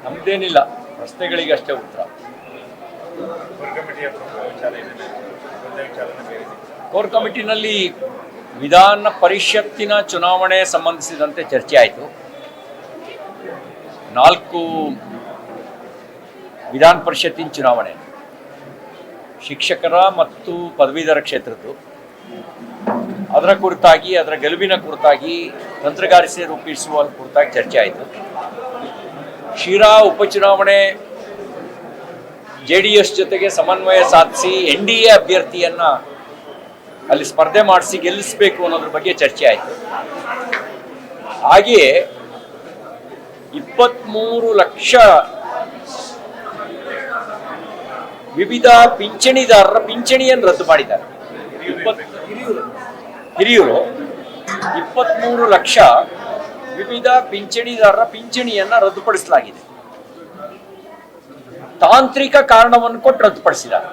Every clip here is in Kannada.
ನಮ್ದೇನಿಲ್ಲ, ಪ್ರಶ್ನೆಗಳಿಗಷ್ಟೇ ಉತ್ತರ. ಕೋರ್ ಕಮಿಟಿನಲ್ಲಿ ವಿಧಾನ ಪರಿಷತ್ತಿನ ಚುನಾವಣೆ ಸಂಬಂಧಿಸಿದಂತೆ ಚರ್ಚೆ ಆಯಿತು. 4 ವಿಧಾನ ಪರಿಷತ್ತಿನ ಚುನಾವಣೆ, ಶಿಕ್ಷಕರ ಮತ್ತು ಪದವೀಧರ ಕ್ಷೇತ್ರದ್ದು. ಅದರ ಕುರಿತಾಗಿ, ಅದರ ಗೆಲುವಿನ ಕುರಿತಾಗಿ ತಂತ್ರಗಾರಿಕೆ ರೂಪಿಸುವ ಕುರಿತಾಗಿ ಚರ್ಚೆ ಆಯಿತು. ಶಿರಾ ಉಪಚುನಾವಣೆ JDS ಜೊತೆಗೆ ಸಮನ್ವಯ ಸಾಧಿಸಿ NDA ಅಭ್ಯರ್ಥಿಯನ್ನು ಅಲ್ಲಿ ಸ್ಪರ್ಧೆ ಮಾಡಿಸಿ ಗೆಲ್ಲಿಸಬೇಕು ಅನ್ನೋದ್ರ ಬಗ್ಗೆ ಚರ್ಚೆ ಆಯಿತು. ಹಾಗೆಯೇ 23 ಲಕ್ಷ ವಿವಿಧ ಪಿಂಚಣಿದಾರರ ಪಿಂಚಣಿಯನ್ನು ರದ್ದು ಮಾಡಿದ್ದಾರೆ. ಹಿರಿಯೂರು 23 ಲಕ್ಷ ವಿವಿಧ ಪಿಂಚಣಿದಾರರ ಪಿಂಚಣಿಯನ್ನು ರದ್ದುಪಡಿಸಲಾಗಿದೆ. ತಾಂತ್ರಿಕ ಕಾರಣವನ್ನು ಕೊಟ್ಟು ರದ್ದುಪಡಿಸಿದ್ದಾರೆ.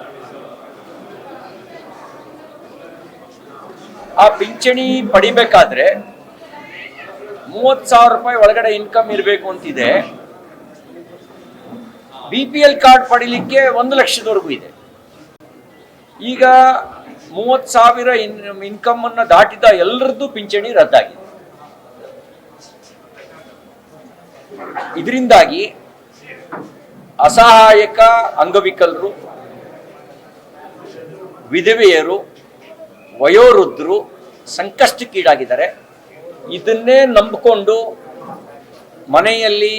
ಆ ಪಿಂಚಣಿ ಪಡಿಬೇಕಾದ್ರೆ 30,000 ರೂಪಾಯಿ ಒಳಗಡೆ ಇನ್ಕಮ್ ಇರಬೇಕು ಅಂತಿದೆ. BPL ಕಾರ್ಡ್ ಪಡಿಲಿಕ್ಕೆ 1 ಲಕ್ಷದವರೆಗೂ ಇದೆ. ಈಗ 30,000 ಇನ್ಕಮ್ ಅನ್ನು ದಾಟಿದ ಎಲ್ಲರದ್ದು ಪಿಂಚಣಿ ರದ್ದಾಗಿದೆ. ಇದರಿಂದಾಗಿ ಅಸಹಾಯಕ ಅಂಗವಿಕಲರು, ವಿಧವೆಯರು, ವಯೋವೃದ್ಧರು ಸಂಕಷ್ಟಕ್ಕೀಡಾಗಿದ್ದಾರೆ. ಇದನ್ನೇ ನಂಬಿಕೊಂಡು ಮನೆಯಲ್ಲಿ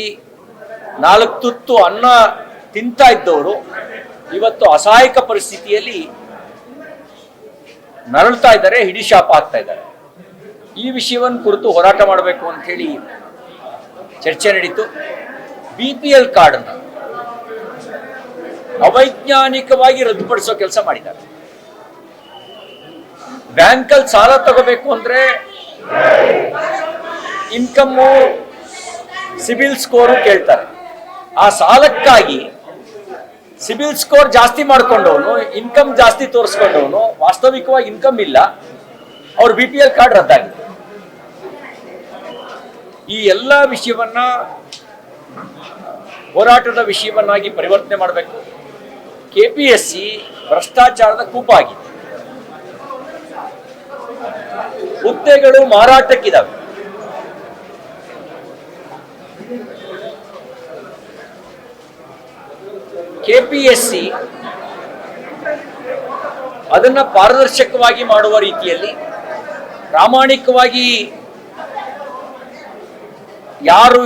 4 ತುತ್ತು ಅನ್ನ ತಿಂತಾ ಇದ್ದವರು ಇವತ್ತು ಅಸಹಾಯಕ ಪರಿಸ್ಥಿತಿಯಲ್ಲಿ ನರಳ್ತಾ ಇದ್ದಾರೆ, ಹಿಡಿಶಾಪ ಆಗ್ತಾ ಇದ್ದಾರೆ. ಈ ವಿಷಯವನ್ನು ಕುರಿತು ಹೋರಾಟ ಮಾಡಬೇಕು ಅಂತ ಹೇಳಿ ಚರ್ಚೆ ನಡೀತು. BPL ಕಾರ್ಡನ್ನು ಅವೈಜ್ಞಾನಿಕವಾಗಿ ರದ್ದುಪಡಿಸೋ ಕೆಲಸ ಮಾಡಿದ್ದಾರೆ. ಬ್ಯಾಂಕಲ್ಲಿ ಸಾಲ ತಗೋಬೇಕು ಅಂದ್ರೆ ಇನ್ಕಮ್ಮು, ಸಿಬಿಲ್ ಸ್ಕೋರು ಕೇಳ್ತಾರೆ. ಆ ಸಾಲಕ್ಕಾಗಿ ಸಿಬಿಲ್ ಸ್ಕೋರ್ ಜಾಸ್ತಿ ಮಾಡ್ಕೊಂಡವನು, ಇನ್ಕಮ್ ಜಾಸ್ತಿ ತೋರಿಸ್ಕೊಂಡವನು, ವಾಸ್ತವಿಕವಾಗಿ ಇನ್ಕಮ್ ಇಲ್ಲ, ಅವ್ರ BPL ಕಾರ್ಡ್ ರದ್ದಾಗಿದೆ. ಈ ಎಲ್ಲ ವಿಷಯವನ್ನ ಹೋರಾಟದ ವಿಷಯವನ್ನಾಗಿ ಪರಿವರ್ತನೆ ಮಾಡಬೇಕು. KPSC ಭ್ರಷ್ಟಾಚಾರದ ಕೂಪ ಆಗಿದೆ. ಹುದ್ದೆಗಳು ಮಾರಾಟಕ್ಕಿದ್ದಾವೆ. KPSC ಅದನ್ನ ಪಾರದರ್ಶಕವಾಗಿ ಮಾಡುವ ರೀತಿಯಲ್ಲಿ ಪ್ರಾಮಾಣಿಕವಾಗಿ ಯಾರು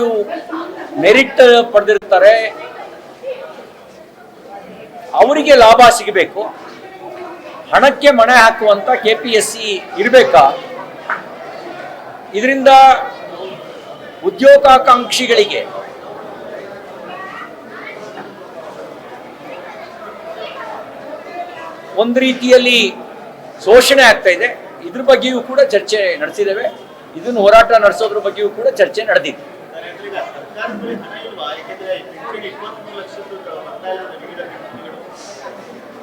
ಮೆರಿಟ್ ಪಡೆದಿರ್ತಾರೆ ಅವರಿಗೆ ಲಾಭ ಸಿಗಬೇಕು. ಹಣಕ್ಕೆ ಮಣೆ ಹಾಕುವಂತ KPSC ಇರಬೇಕಾ? ಇದರಿಂದ ಉದ್ಯೋಗಾಕಾಂಕ್ಷಿಗಳಿಗೆ ಒಂದು ರೀತಿಯಲ್ಲಿ ಶೋಷಣೆ ಆಗ್ತಾ ಇದೆ. ಇದ್ರ ಬಗ್ಗೆಯೂ ಕೂಡ ಚರ್ಚೆ ನಡೆಸಿದ್ದೇವೆ. ಇದನ್ನು ಹೋರಾಟ ನಡೆಸೋದ್ರ ಬಗ್ಗೆಯೂ ಕೂಡ ಚರ್ಚೆ ನಡೆದಿದೆ.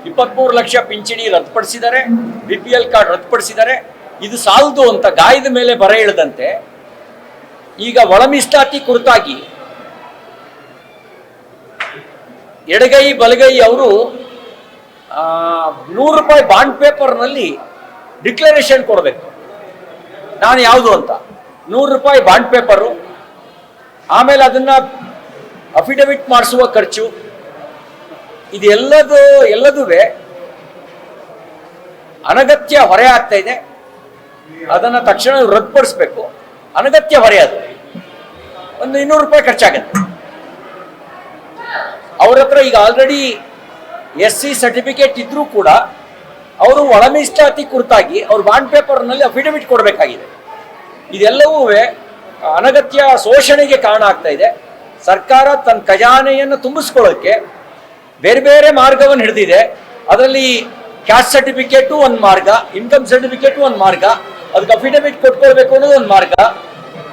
23 ಲಕ್ಷ ಪಿಂಚಣಿ ರದ್ದುಪಡಿಸಿದ್ದಾರೆ, BPL ಕಾರ್ಡ್ ರದ್ದುಪಡಿಸಿದ್ದಾರೆ. ಇದು ಸಾಲದು ಅಂತ ಗಾಯದ ಮೇಲೆ ಬರ ಇಳದಂತೆ ಈಗ ಒಳ ಮೀಸಲಾತಿ ಕುರಿತಾಗಿ ಎಡಗೈ ಬಲಗೈ ಅವರು 100 ರೂಪಾಯಿ ಬಾಂಡ್ ಪೇಪರ್ನಲ್ಲಿ ಡಿಕ್ಲರೇಷನ್ ಕೊಡಬೇಕು, ನಾನು ಯಾವುದು ಅಂತ. 100 ರೂಪಾಯಿ ಬಾಂಡ್ ಪೇಪರು, ಆಮೇಲೆ ಅದನ್ನ ಅಫಿಡವಿಟ್ ಮಾಡಿಸುವ ಖರ್ಚು, ಇದೆಲ್ಲದೂ ಅನಗತ್ಯ ಹೊರೆ ಆಗ್ತಾ ಇದೆ. ಅದನ್ನ ತಕ್ಷಣ ರದ್ದುಪಡಿಸಬೇಕು. ಅನಗತ್ಯ ಹೊರೆ ಅದು. ಒಂದು 200 ರೂಪಾಯಿ ಖರ್ಚಾಗತ್ತೆ. ಅವ್ರ ಹತ್ರ ಈಗ ಆಲ್ರೆಡಿ SC ಸರ್ಟಿಫಿಕೇಟ್ ಇದ್ರೂ ಕೂಡ ಅವರು ಒಳ ಮೀಸಲಾತಿ ಕುರಿತಾಗಿ ಅವ್ರ ಬಾಂಡ್ ಪೇಪರ್ನಲ್ಲಿ ಅಫಿಡವಿಟ್ ಕೊಡಬೇಕಾಗಿದೆ. ಇದೆಲ್ಲವೂ ಅನಗತ್ಯ ಶೋಷಣೆಗೆ ಕಾರಣ ಆಗ್ತಾ ಇದೆ. ಸರ್ಕಾರ ತನ್ನ ಖಜಾನೆಯನ್ನು ತುಂಬಿಸ್ಕೊಳ್ಳೋಕ್ಕೆ ಬೇರೆ ಬೇರೆ ಮಾರ್ಗವನ್ನು ಹಿಡಿದಿದೆ. ಅದರಲ್ಲಿ ಕ್ಯಾಸ್ಟ್ ಸರ್ಟಿಫಿಕೇಟು ಒಂದು ಮಾರ್ಗ, ಇನ್ಕಮ್ ಸರ್ಟಿಫಿಕೇಟು ಒಂದು ಮಾರ್ಗ, ಅದಕ್ಕೆ ಅಫಿಡವಿಟ್ ಕೊಟ್ಕೊಳ್ಬೇಕು ಅನ್ನೋದು ಒಂದು ಮಾರ್ಗ.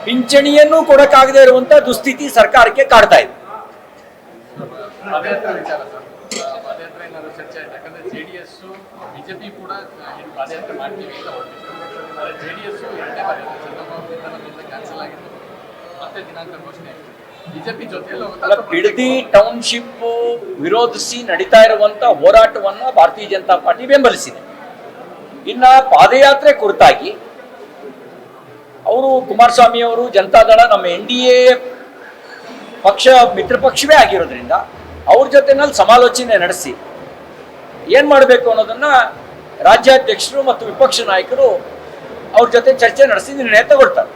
ಪಿಂಚಣಿಯನ್ನು ಕೊಡಕ್ಕಾಗದೇ ಇರುವಂತ ದುಸ್ಥಿತಿ ಸರ್ಕಾರಕ್ಕೆ ಕಾಡ್ತಾ ಇದೆ. ಬಿಜೆಪಿ ಕೂಡ ಪಾದಯಾತ್ರೆ ಮಾಡ್ತೀವಿ ಅಂತ ಹೊರಟಿತ್ತು. JDS ಕ್ಯಾನ್ಸಲ್ ಆಗಿತ್ತು, ಮತ್ತೆ ದಿನಾಂಕ ಘೋಷಣೆ ಆಗಿದೆ. ಬಿಜೆಪಿ ಜೊತೆಯಲ್ಲಿ ಅಲ್ಲ, ಬಿಡದಿ ಟೌನ್ಶಿಪ್ ವಿರೋಧಿಸಿ ನಡೀತಾ ಇರುವಂತ ಹೋರಾಟವನ್ನು ಭಾರತೀಯ ಜನತಾ ಪಾರ್ಟಿ ಬೆಂಬಲಿಸಿದೆ. ಇನ್ನ ಪಾದಯಾತ್ರೆ ಕುರಿತಾಗಿ ಅವರು ಕುಮಾರಸ್ವಾಮಿ ಅವರು ಜನತಾದಳ ನಮ್ಮ NDA ಪಕ್ಷ ಮಿತ್ರ ಪಕ್ಷವೇ ಆಗಿರೋದ್ರಿಂದ ಅವ್ರ ಜೊತೆನಲ್ಲಿ ಸಮಾಲೋಚನೆ ನಡೆಸಿ ಏನ್ ಮಾಡಬೇಕು ಅನ್ನೋದನ್ನ ರಾಜ್ಯಾಧ್ಯಕ್ಷರು ಮತ್ತು ವಿಪಕ್ಷ ನಾಯಕರು ಅವ್ರ ಜೊತೆ ಚರ್ಚೆ ನಡೆಸಿ ನಿರ್ಣಯ ತಗೊಳ್ತಾರೆ.